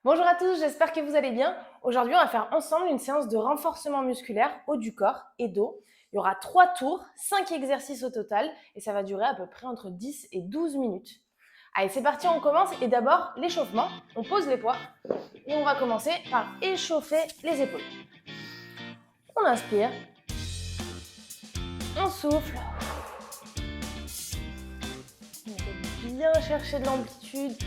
Bonjour à tous, j'espère que vous allez bien. Aujourd'hui, on va faire ensemble une séance de renforcement musculaire haut du corps et dos. Il y aura 3 tours, 5 exercices au total et ça va durer à peu près entre 10 et 12 minutes. Allez, c'est parti, on commence et d'abord l'échauffement. On pose les poids et on va commencer par échauffer les épaules. On inspire, on souffle. On peut bien chercher de l'amplitude.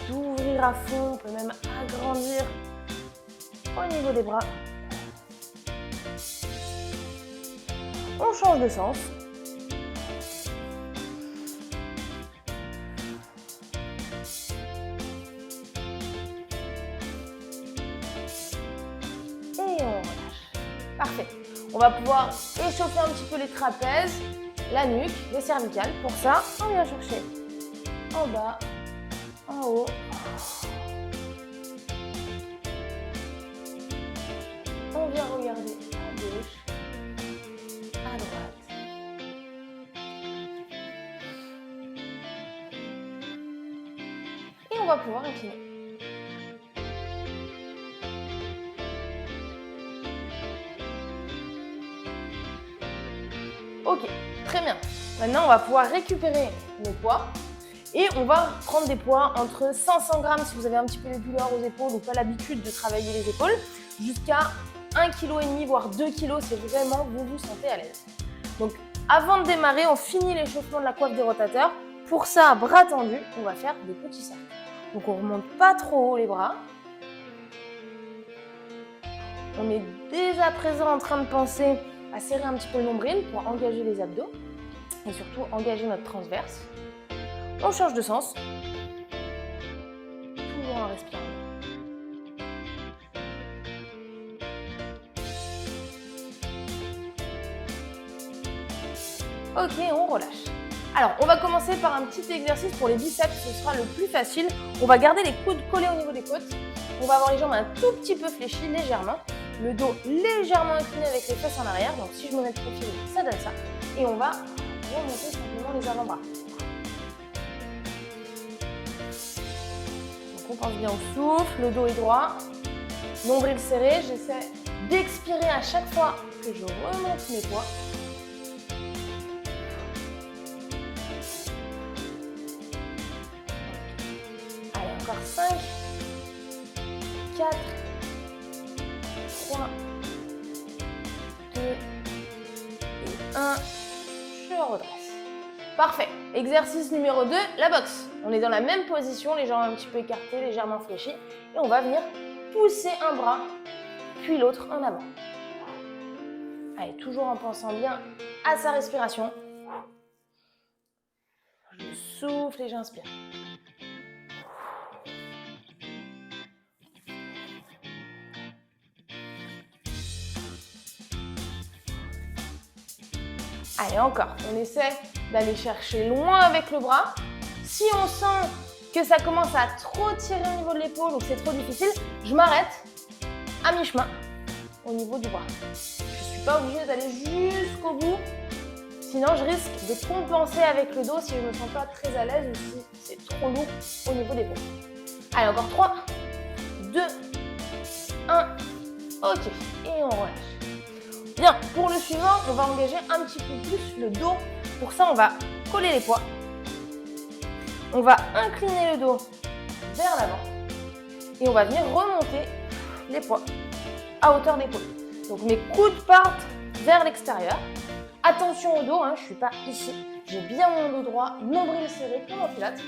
D'ouvrir à fond, on peut même agrandir au niveau des bras. On change de sens. Et on relâche. Parfait. On va pouvoir échauffer un petit peu les trapèzes, la nuque, les cervicales. Pour ça, on vient chercher en bas, en haut. On vient regarder à gauche, à droite. Et on va pouvoir incliner. Ok, très bien. Maintenant, on va pouvoir récupérer nos poids. Et on va prendre des poids entre 500 grammes si vous avez un petit peu les douleurs aux épaules ou pas l'habitude de travailler les épaules, jusqu'à 1,5 kg, voire 2 kg si vraiment vous vous sentez à l'aise. Donc avant de démarrer, on finit l'échauffement de la coiffe des rotateurs. Pour ça, bras tendus, on va faire des petits cercles. Donc on ne remonte pas trop haut les bras. On est dès à présent en train de penser à serrer un petit peu le nombril pour engager les abdos et surtout engager notre transverse. On change de sens, toujours en respirant. Ok, on relâche. Alors, on va commencer par un petit exercice pour les biceps, ce sera le plus facile. On va garder les coudes collés au niveau des côtes. On va avoir les jambes un tout petit peu fléchies, légèrement. Le dos légèrement incliné avec les fesses en arrière. Donc, si je me mets de profil, ça donne ça. Et on va remonter simplement les avant-bras. On pense bien au souffle, le dos est droit, nombril serré. J'essaie d'expirer à chaque fois que je remonte mes poids. Allez, encore 5, 4, 3, 2 et 1. Je redresse. Parfait. Exercice numéro 2, la boxe. On est dans la même position, les jambes un petit peu écartées, légèrement fléchies. Et on va venir pousser un bras, puis l'autre en avant. Allez, toujours en pensant bien à sa respiration. Je souffle et j'inspire. Allez, encore. On essaie d'aller chercher loin avec le bras. Si on sent que ça commence à trop tirer au niveau de l'épaule ou que c'est trop difficile, je m'arrête à mi-chemin au niveau du bras. Je ne suis pas obligée d'aller jusqu'au bout, sinon je risque de compenser avec le dos si je ne me sens pas très à l'aise ou si c'est trop lourd au niveau des épaules. Allez, encore 3, 2, 1, ok, et on relâche. Bien, pour le suivant, on va engager un petit peu plus le dos. Pour ça, on va coller les poids. On va incliner le dos vers l'avant et on va venir remonter les poids à hauteur d'épaule. Donc mes coudes partent vers l'extérieur. Attention au dos, je ne suis pas ici. J'ai bien mon dos droit, nombril serré comme en pilates.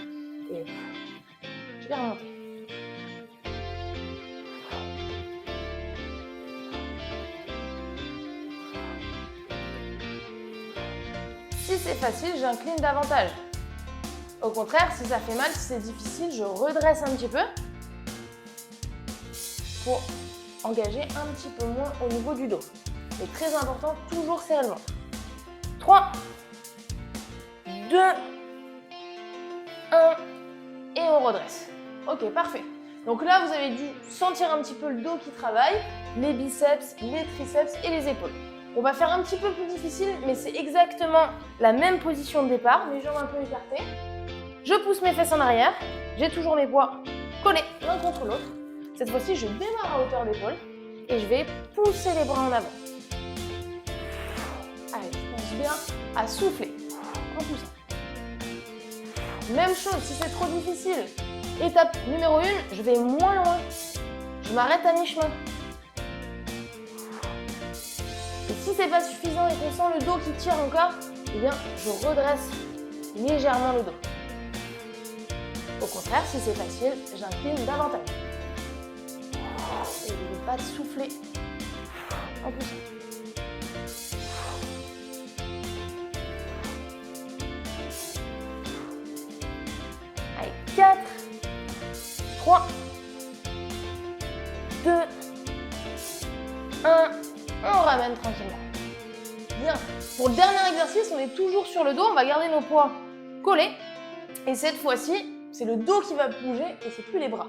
Et je vais remonter. Si c'est facile, j'incline davantage. Au contraire, si ça fait mal, si c'est difficile, je redresse un petit peu pour engager un petit peu moins au niveau du dos. Mais très important, toujours serrer le ventre. 3, 2, 1 et on redresse. Ok, parfait. Donc là, vous avez dû sentir un petit peu le dos qui travaille, les biceps, les triceps et les épaules. On va faire un petit peu plus difficile, mais c'est exactement la même position de départ, les jambes un peu écartées. Je pousse mes fesses en arrière J'ai toujours mes poids collés l'un contre l'autre. Cette fois-ci, je démarre à hauteur d'épaule et je vais pousser les bras en avant. Allez, je pense bien à souffler en poussant. Même chose, si c'est trop difficile, étape numéro 1, je vais moins loin. Je m'arrête à mi-chemin. Et si c'est pas suffisant et qu'on sent le dos qui tire encore, eh bien, je redresse légèrement le dos. Au contraire, si c'est facile, j'incline davantage. Et n'oubliez pas de souffler en poussant. Allez, 4, 3, 2, 1. On ramène tranquillement. Bien. Pour le dernier exercice, on est toujours sur le dos. On va garder nos poids collés. Et cette fois-ci, c'est le dos qui va bouger et c'est plus les bras.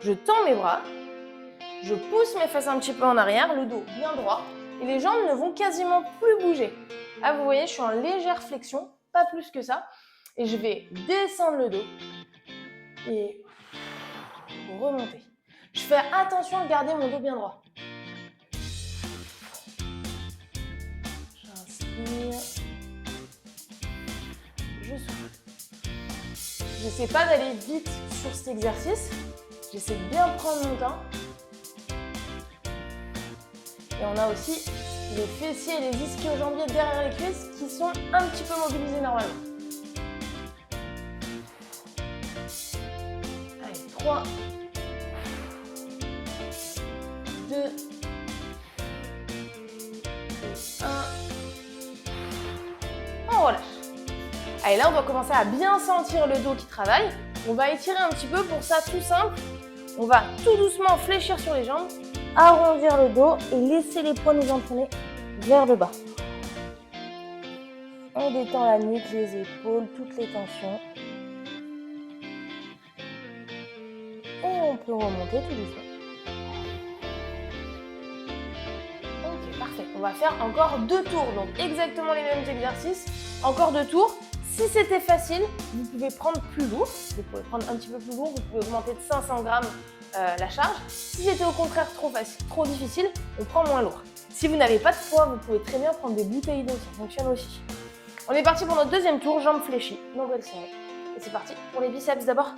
Je tends mes bras. Je pousse mes fesses un petit peu en arrière, le dos bien droit. Et les jambes ne vont quasiment plus bouger. Là, vous voyez, je suis en légère flexion, pas plus que ça. Et je vais descendre le dos et remonter. Je fais attention de garder mon dos bien droit. J'inspire. Je souffle. J'essaie pas d'aller vite sur cet exercice. J'essaie de bien prendre mon temps. Et on a aussi les fessiers et les ischio-jambiers derrière les cuisses qui sont un petit peu mobilisés normalement. Allez, 3, 2, et 1. On relâche. Allez, là, on doit commencer à bien sentir le dos qui travaille. On va étirer un petit peu. Pour ça, tout simple, on va tout doucement fléchir sur les jambes, arrondir le dos et laisser les poids nous entraîner vers le bas. On détend la nuque, les épaules, toutes les tensions. Et on peut remonter tout doucement. Ok, parfait. On va faire encore 2 tours. Donc exactement les mêmes exercices. Encore 2 tours. Si c'était facile, vous pouvez prendre plus lourd. Vous pouvez prendre un petit peu plus lourd. Vous pouvez augmenter de 500 grammes la charge. Si c'était au contraire trop facile, trop difficile, on prend moins lourd. Si vous n'avez pas de poids, vous pouvez très bien prendre des bouteilles d'eau. Ça fonctionne aussi. On est parti pour notre deuxième tour. Jambes fléchies, nombril serré. Et c'est parti pour les biceps d'abord.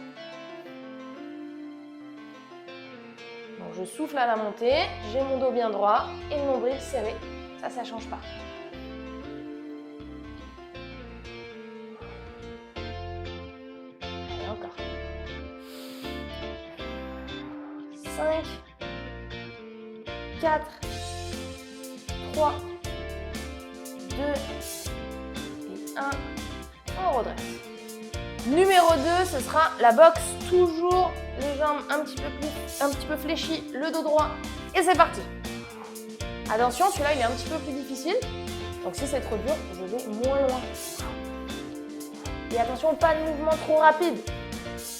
Donc je souffle à la montée. J'ai mon dos bien droit et le nombril serré. Ça ne change pas. Encore. 5, 4, 3, 2 et 1. On redresse. Numéro 2, ce sera la boxe. Toujours les jambes un petit peu fléchies, le dos droit. Et c'est parti. Attention, celui-là, il est un petit peu plus difficile. Donc si c'est trop dur, je vais moins loin. Et attention, pas de mouvement trop rapide.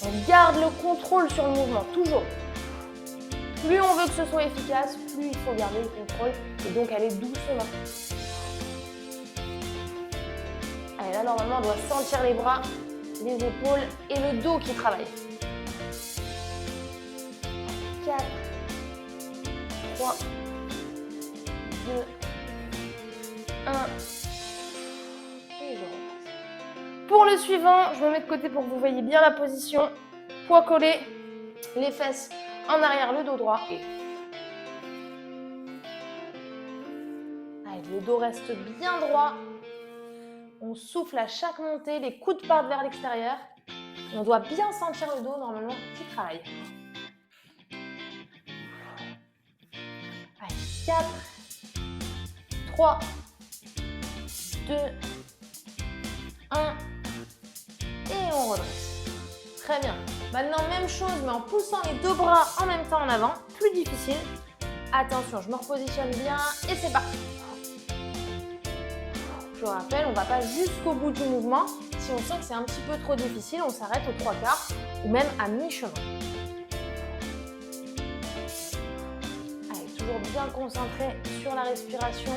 On garde le contrôle sur le mouvement, toujours. Plus on veut que ce soit efficace, plus il faut garder le contrôle et donc aller doucement. Allez, là, normalement, on doit sentir les bras, les épaules et le dos qui travaillent. 4, 3, 2, 1. Et je repasse. Pour le suivant, je me mets de côté pour que vous voyez bien la position. Poids collé, les fesses en arrière, le dos droit. Et allez, le dos reste bien droit. On souffle à chaque montée, les coudes partent vers l'extérieur. On doit bien sentir le dos normalement qui travaille. Allez, 4, 3, 2, 1. Et on redresse. Très bien. Maintenant, même chose, mais en poussant les 2 bras en même temps en avant. Plus difficile. Attention, je me repositionne bien et c'est parti. Je vous rappelle, on ne va pas jusqu'au bout du mouvement. Si on sent que c'est un petit peu trop difficile, on s'arrête aux 3/4 ou même à mi-chemin. Allez, toujours bien concentré sur la respiration.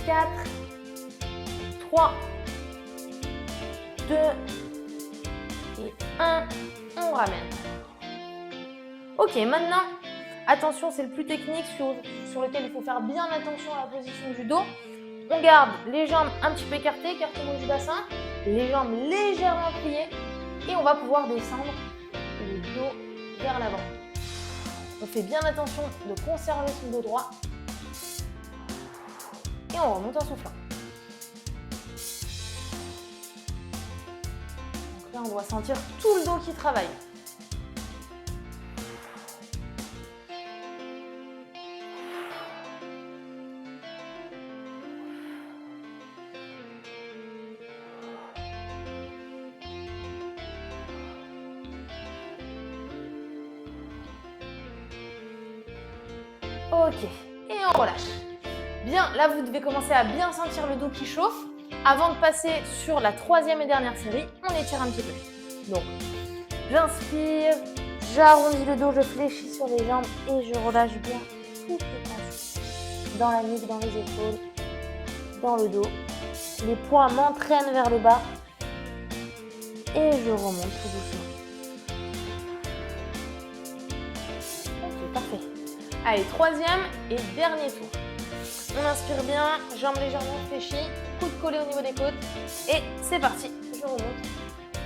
4, 3, 2 et 1. On ramène. Ok, maintenant, attention, c'est le plus technique sur lequel il faut faire bien attention à la position du dos. On garde les jambes un petit peu écartées, écartement du bassin, les jambes légèrement pliées et on va pouvoir descendre le dos vers l'avant. On fait bien attention de conserver son dos droit et on remonte en soufflant. Donc là, on doit sentir tout le dos qui travaille. Ok, et on relâche. Bien, là vous devez commencer à bien sentir le dos qui chauffe. Avant de passer sur la troisième et dernière série, on étire un petit peu. Donc, j'inspire, j'arrondis le dos, je fléchis sur les jambes et je relâche bien toutes les tensions. Dans la nuque, dans les épaules, dans le dos. Les poings m'entraînent vers le bas et je remonte tout doucement. Ok, parfait. Allez, troisième et dernier tour. On inspire bien, jambes légèrement fléchies, coudes collés au niveau des côtes. Et c'est parti, je remonte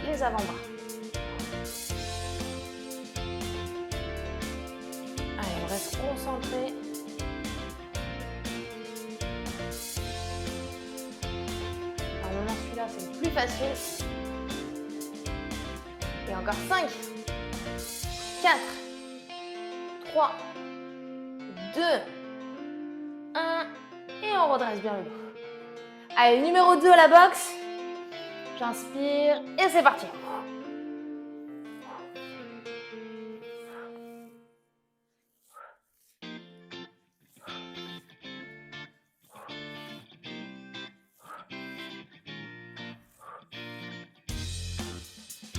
les avant-bras. Allez, on reste concentré. Alors maintenant, celui-là, c'est le plus facile. Et encore 5, 4, 3, 2, 1 et on redresse bien le dos. Allez, numéro 2 à la boxe. J'inspire et c'est parti.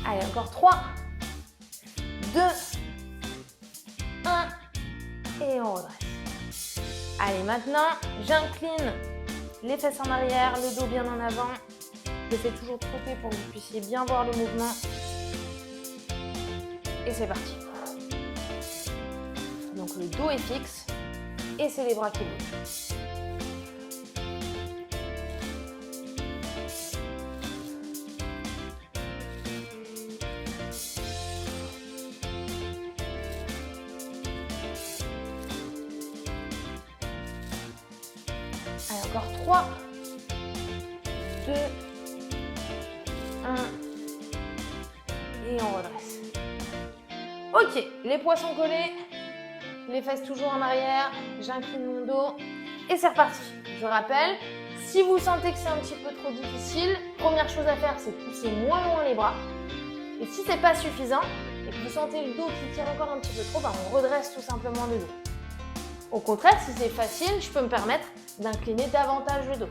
Allez, encore 3, 2, 1 et on redresse. Allez, maintenant, j'incline les fesses en arrière, le dos bien en avant. Je le fais toujours de côté pour que vous puissiez bien voir le mouvement. Et c'est parti. Donc le dos est fixe et c'est les bras qui bougent. Allez, encore 3, 2, 1 et on redresse. Ok, les poids sont collés, les fesses toujours en arrière, j'incline mon dos et c'est reparti. Je rappelle, si vous sentez que c'est un petit peu trop difficile, première chose à faire, c'est de pousser moins loin les bras. Et si c'est pas suffisant et que vous sentez le dos qui tire encore un petit peu trop, on redresse tout simplement le dos. Au contraire, si c'est facile, je peux me permettre d'incliner davantage le dos.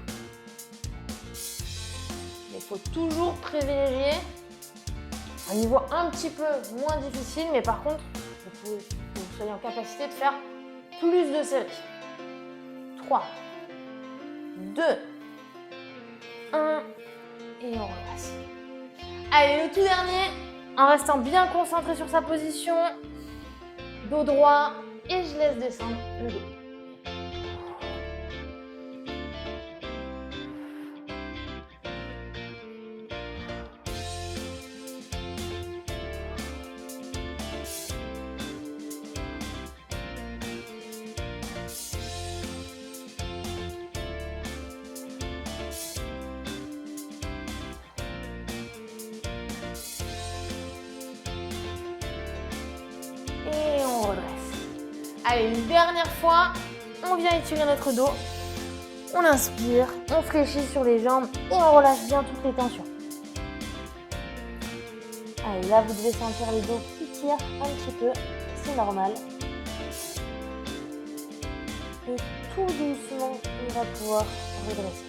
Mais il faut toujours privilégier un niveau un petit peu moins difficile, mais par contre, que vous soyez en capacité de faire plus de séries. 3, 2, 1 et on redresse. Allez, le tout dernier, en restant bien concentré sur sa position, dos droit et je laisse descendre le dos. Et on redresse. Allez, une dernière fois, on vient étirer notre dos. On inspire, on fléchit sur les jambes et on relâche bien toutes les tensions. Allez, là vous devez sentir le dos qui tire un petit peu, c'est normal. Et tout doucement, on va pouvoir redresser.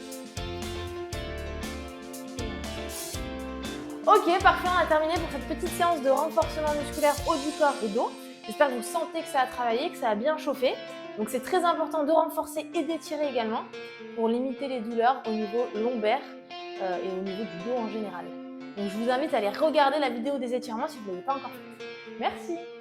Ok, parfait, on a terminé pour cette petite séance de renforcement musculaire haut du corps et dos. J'espère que vous sentez que ça a travaillé, que ça a bien chauffé. Donc c'est très important de renforcer et d'étirer également pour limiter les douleurs au niveau lombaire et au niveau du dos en général. Donc je vous invite à aller regarder la vidéo des étirements si vous ne l'avez pas encore faite. Merci!